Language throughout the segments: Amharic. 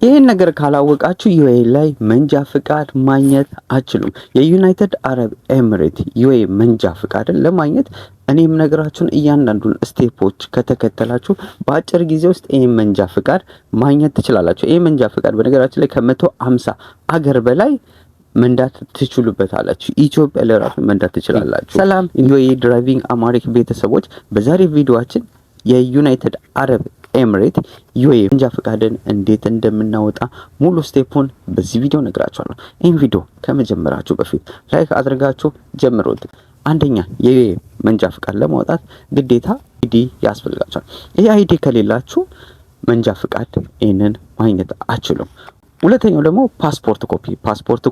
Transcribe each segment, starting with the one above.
ይሄን ነገር ካላወቃችሁ ዩኤኢ ላይ መንጃ ፍቃድ ማግኘት አትችሉም። የዩናይትድ አረብ ኤሚሬት ዩኤኢ መንጃ ፍቃድን ለማግኘት እኔም ነገራችሁን እያንዳንዱን ስቴፖች ከተከተላችሁ በአጭር ጊዜ ውስጥ ይሄን መንጃ ፍቃድ ማግኘት ትችላላችሁ። ይሄ መንጃ ፍቃድ በነገራችን ላይ ከ150 አገር በላይ መንዳት ትችሉበታላችሁ። ኢትዮጵያ ለራሱ መንዳት ትችላላችሁ። ሰላም ዩኤኢ ድራይቪንግ አማሪክ ቤተሰቦች፣ በዛሬ ቪዲዮአችን የዩናይትድ አረብ ኤሚሬት ዩኤኢ መንጃ ፍቃድን እንዴት እንደምናወጣ ሙሉ ስቴፑን በዚህ ቪዲዮ ነግራችኋለሁ። ይህን ቪዲዮ ከመጀመራችሁ በፊት ላይክ አድርጋችሁ ጀምሩት። አንደኛ የዩኤኢ መንጃ ፍቃድ ለማውጣት ግዴታ አይዲ ያስፈልጋችኋል። ይሄ አይዲ ከሌላችሁ መንጃ ፍቃድ ይሄንን ማግኘት አትችሉም። ሁለተኛው ደግሞ ፓስፖርት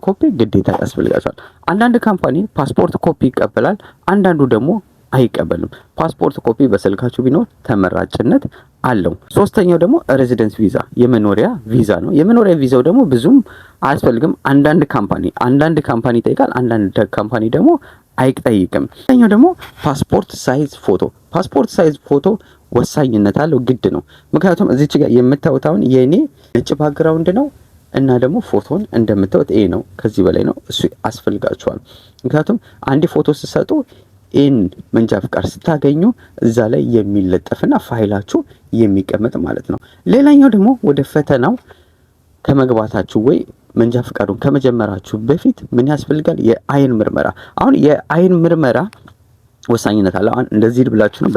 ኮፒ ግዴታ ያስፈልጋችኋል። አንዳንድ ካምፓኒ ፓስፖርት ኮፒ ይቀበላል፣ አንዳንዱ ደግሞ አይቀበልም። ፓስፖርት ኮፒ በስልካችሁ ቢኖር ተመራጭነት አለው። ሶስተኛው ደግሞ ሬዚደንስ ቪዛ የመኖሪያ ቪዛ ነው። የመኖሪያ ቪዛው ደግሞ ብዙም አያስፈልግም። አንዳንድ ካምፓኒ ይጠይቃል፣ አንዳንድ ካምፓኒ ደግሞ አይጠይቅም። ሶስተኛው ደግሞ ፓስፖርት ሳይዝ ፎቶ ወሳኝነት አለው፣ ግድ ነው። ምክንያቱም እዚች ጋር የምታዩት አሁን የኔ ነጭ ባክግራውንድ ነው እና ደግሞ ፎቶን እንደምታዩት ይሄ ነው። ከዚህ በላይ ነው እሱ ያስፈልጋችኋል። ምክንያቱም አንድ ፎቶ ስትሰጡ ይህን መንጃ ፍቃድ ስታገኙ እዛ ላይ የሚለጠፍና ፋይላችሁ የሚቀመጥ ማለት ነው። ሌላኛው ደግሞ ወደ ፈተናው ከመግባታችሁ ወይ መንጃ ፍቃዱን ከመጀመራችሁ በፊት ምን ያስፈልጋል? የአይን ምርመራ። አሁን የአይን ምርመራ ወሳኝነት አለ። አሁን እንደዚህ ብላችሁ ነው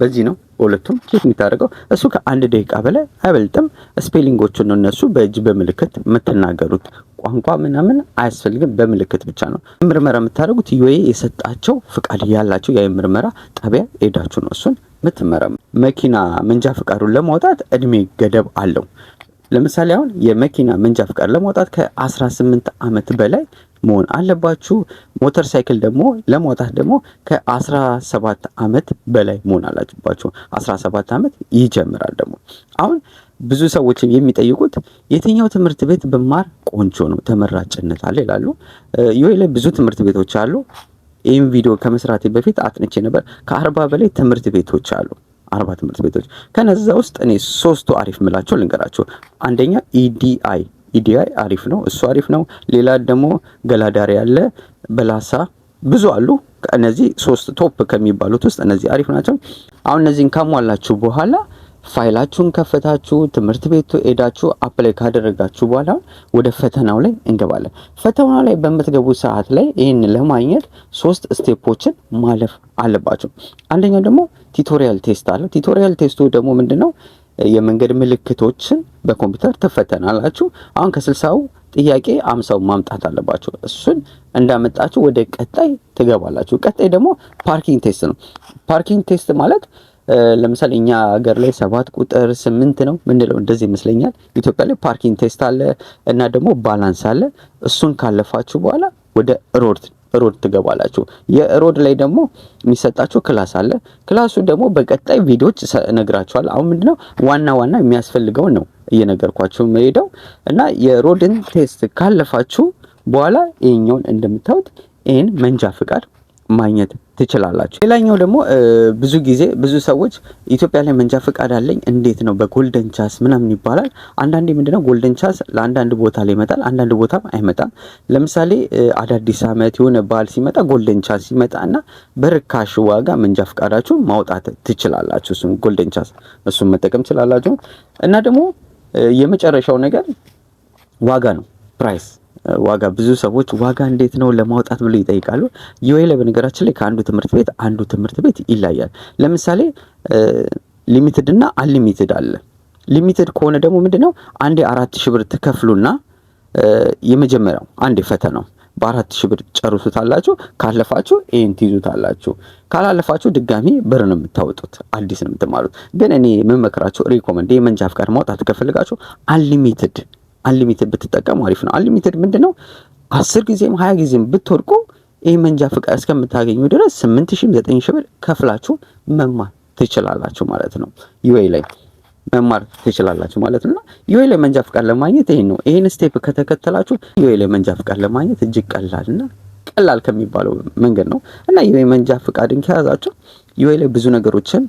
በዚህ ነው ሁለቱም ቼክ የምታደርገው። እሱ ከአንድ ደቂቃ በላይ አይበልጥም። ስፔሊንጎቹን ነው እነሱ በእጅ በምልክት የምትናገሩት። ቋንቋ ምናምን አያስፈልግም፣ በምልክት ብቻ ነው ምርመራ የምታደርጉት። ዩኤኢ የሰጣቸው ፍቃድ ያላቸው የአይን ምርመራ ጣቢያ ሄዳችሁ ነው እሱን የምትመረሙ። መኪና መንጃ ፍቃዱን ለማውጣት እድሜ ገደብ አለው። ለምሳሌ አሁን የመኪና መንጃ ፍቃድ ለማውጣት ከ18 ዓመት በላይ መሆን አለባችሁ። ሞተር ሳይክል ደግሞ ለማውጣት ደግሞ ከ17 ዓመት በላይ መሆን አለባችሁ። 17 ዓመት ይጀምራል። ደግሞ አሁን ብዙ ሰዎች የሚጠይቁት የትኛው ትምህርት ቤት ብማር ቆንጆ ነው፣ ተመራጭነት አለ ይላሉ። ዩኤኢ ላይ ብዙ ትምህርት ቤቶች አሉ። ይህን ቪዲዮ ከመስራቴ በፊት አጥንቼ ነበር። ከ40 በላይ ትምህርት ቤቶች አሉ። 40 ትምህርት ቤቶች። ከነዛ ውስጥ እኔ 3ቱ አሪፍ ምላቸው ልንገራችሁ። አንደኛ ኢዲአይ አሪፍ ነው፣ እሱ አሪፍ ነው። ሌላ ደግሞ ገላዳሪ ያለ በላሳ ብዙ አሉ። እነዚህ 3 ቶፕ ከሚባሉት ውስጥ እነዚህ አሪፍ ናቸው። አሁን እነዚህን ካሟላችሁ በኋላ ፋይላችሁን ከፈታችሁ ትምህርት ቤቱ ሄዳችሁ አፕላይ ካደረጋችሁ በኋላ ወደ ፈተናው ላይ እንገባለን። ፈተናው ላይ በምትገቡ ሰዓት ላይ ይህን ለማግኘት 3 ስቴፖችን ማለፍ አለባችሁ። አንደኛው ደግሞ ቲቶሪያል ቴስት አለ። ቲቶሪያል ቴስቱ ደግሞ ምንድነው? የመንገድ ምልክቶችን በኮምፒውተር ትፈተናላችሁ። አሁን ከ60ው ጥያቄ 50ው ማምጣት አለባችሁ። እሱን እንዳመጣችሁ ወደ ቀጣይ ትገባላችሁ። ቀጣይ ደግሞ ፓርኪንግ ቴስት ነው። ፓርኪንግ ቴስት ማለት ለምሳሌ እኛ ሀገር ላይ 7 ቁጥር 8 ነው ምንድነው እንደዚህ ይመስለኛል። ኢትዮጵያ ላይ ፓርኪንግ ቴስት አለ እና ደግሞ ባላንስ አለ። እሱን ካለፋችሁ በኋላ ወደ ሮድ ትገባላችሁ። የሮድ ላይ ደግሞ የሚሰጣችሁ ክላስ አለ። ክላሱ ደግሞ በቀጣይ ቪዲዮዎች እነግራችኋለሁ። አሁን ምንድነው ዋና የሚያስፈልገው ነው እየነገርኳችሁ መሄደው እና የሮድን ቴስት ካለፋችሁ በኋላ ይሄኛውን እንደምታዩት ይሄን መንጃ ፍቃድ ማግኘት ትችላላችሁ። ሌላኛው ደግሞ ብዙ ሰዎች ኢትዮጵያ ላይ መንጃ ፍቃድ አለኝ እንዴት ነው በጎልደን ቻንስ ምናምን ይባላል። አንዳንዴ ምንድነው ጎልደን ቻንስ ለአንዳንድ ቦታ ላይ ይመጣል፣ አንዳንድ ቦታም አይመጣም። ለምሳሌ አዳዲስ ዓመት የሆነ በዓል ሲመጣ ጎልደን ቻንስ ይመጣና በርካሽ ዋጋ መንጃ ፍቃዳችሁ ማውጣት ትችላላችሁ። እሱም ጎልደን ቻንስ እሱም መጠቀም ትችላላችሁ። እና ደግሞ የመጨረሻው ነገር ዋጋ ነው፣ ፕራይስ ዋጋ። ብዙ ሰዎች ዋጋ እንዴት ነው ለማውጣት ብሎ ይጠይቃሉ። ዩኤኢ ላይ በነገራችን ላይ ከአንዱ ትምህርት ቤት ይለያል። ለምሳሌ ሊሚትድ እና አንሊሚትድ አለ። ሊሚትድ ከሆነ ደግሞ ምንድነው አንዴ 4000 ብር ትከፍሉና የመጀመሪያው አንዴ ፈተናው በ4000 ብር ጨርሱታላችሁ። ካለፋችሁ ይሄን ትይዙታላችሁ። ካላለፋችሁ ድጋሚ ብር ነው የምታወጡት፣ አዲስ ነው የምትማሩት። ግን እኔ የምመክራችሁ ሪኮመንድ የመንጃ ፍቃድ ማውጣት ከፈልጋችሁ አንሊሚትድ ብትጠቀሙ አሪፍ ነው። አንሊሚትድ ምንድነው 10 ጊዜም 20 ጊዜም ብትወድቁ ይሄ መንጃ ፍቃድ እስከምታገኙ ድረስ 8000 9000 ብር ከፍላችሁ መማር ትችላላችሁ ማለት ነው። ዩኤኢ ላይ መማር ትችላላችሁ ማለት ነው። ዩኤኢ ላይ መንጃ ፍቃድ ለማግኘት ይሄን ስቴፕ ከተከተላችሁ ዩኤኢ ላይ መንጃ ፍቃድ ለማግኘት እጅግ ቀላል ከሚባለው መንገድ ነው እና ዩኤኢ መንጃ ፍቃድን ከያዛችሁ ዩኤ ላይ ብዙ ነገሮችን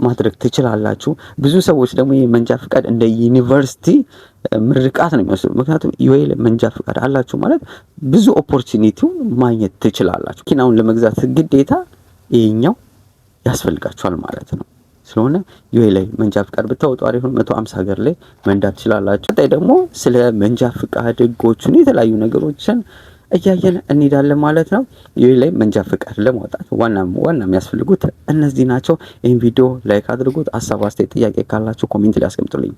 ማድረግ ትችላላችሁ። ብዙ ሰዎች ደግሞ የመንጃ ፍቃድ እንደ ዩኒቨርሲቲ ምርቃት ነው የሚወስዱ። ምክንያቱም ዩኤ ላይ መንጃ ፍቃድ አላችሁ ማለት ብዙ ኦፖርቹኒቲውን ማግኘት ትችላላችሁ። መኪናውን ለመግዛት ግዴታ ይሄኛው ያስፈልጋችኋል ማለት ነው። ስለሆነ ዩኤ ላይ መንጃ ፍቃድ ብታወጡ አሪፍ ነው። 150 ሀገር ላይ መንዳት ትችላላችሁ። ቀጣይ ደግሞ ስለ መንጃ ፍቃድ ህጎቹን የተለያዩ ነገሮችን እያየን እንሄዳለን ማለት ነው። ዩኤ ላይ መንጃ ፍቃድ ለማውጣት ዋና የሚያስፈልጉት እነዚህ ናቸው። ይህን ቪዲዮ ላይክ አድርጉት። ሀሳብ አስተያየት፣ ጥያቄ ካላችሁ ኮሜንት ላይ አስቀምጡልኝ።